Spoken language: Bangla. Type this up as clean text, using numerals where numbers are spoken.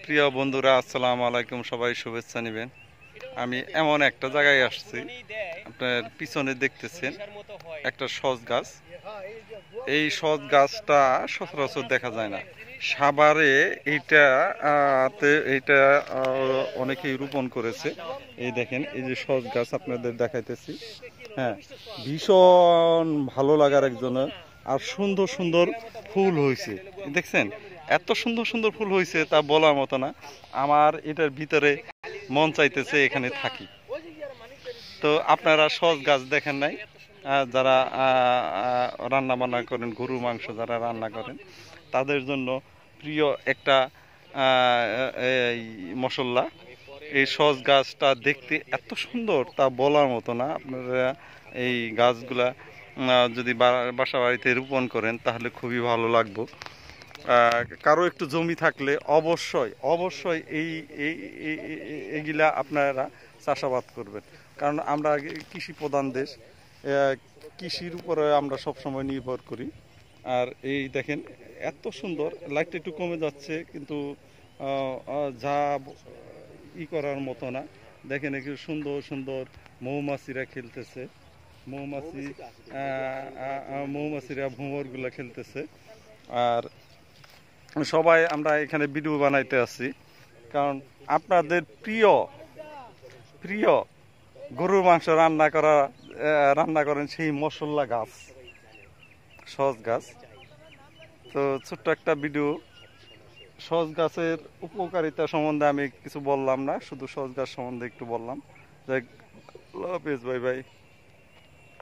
প্রিয় বন্ধুরা, আসসালামু আলাইকুম। সবাই শুভেচ্ছা নেবেন। আমি এমন একটা জায়গায় আসছি, আপনার পিছনে দেখতেছেন একটা সজ গাছ। এই সজ গাছটা সচরাচর দেখা যায় না সাভারে। এইটা এইটা অনেকেই রোপণ করেছে। এই দেখেন, এই যে সজ গাছ আপনাদের দেখাইতেছি। হ্যাঁ, ভীষণ ভালো লাগার একজনের। আর সুন্দর সুন্দর ফুল হয়েছে, দেখছেন? এত সুন্দর সুন্দর ফুল হয়েছে তা বলার মতো না। আমার এটার ভিতরে মন চাইতেছে এখানে থাকি। তো আপনারা সজ গাছ দেখেন নাই? যারা রান্না বান্না করেন, গরু মাংস যারা রান্না করেন, তাদের জন্য প্রিয় একটা এই মশলা। এই সজ গাছটা দেখতে এত সুন্দর তা বলার মতো না। আপনারা এই গাছগুলা যদি বাসা বাড়িতে রোপণ করেন তাহলে খুবই ভালো লাগবে। কারো একটু জমি থাকলে অবশ্যই অবশ্যই এই এগুলা আপনারা চাষাবাদ করবেন। কারণ আমরা কৃষি প্রধান দেশ, কৃষির উপরে আমরা সবসময় নির্ভর করি। আর এই দেখেন, এত সুন্দর। লাইটটা একটু কমে যাচ্ছে, কিন্তু যা করার মতো না। দেখেন, একটু সুন্দর সুন্দর মৌমাছিরা খেলতেছে। মৌমাছি মৌমাছিরা ভ্রমরগুলা খেলতেছে। আর সবাই আমরা এখানে ভিডিও বানাইতে আসছি, কারণ আপনাদের প্রিয় প্রিয় গরুর মাংস রান্না করেন সেই মশলা গাছ, সজ গাছ। তো ছোট্ট একটা ভিডিও। সজ গাছের উপকারিতা সম্বন্ধে আমি কিছু বললাম না, শুধু সজ গাছ সম্বন্ধে একটু বললাম। যাই, আল্লাহ হাফেজ, বাই বাই।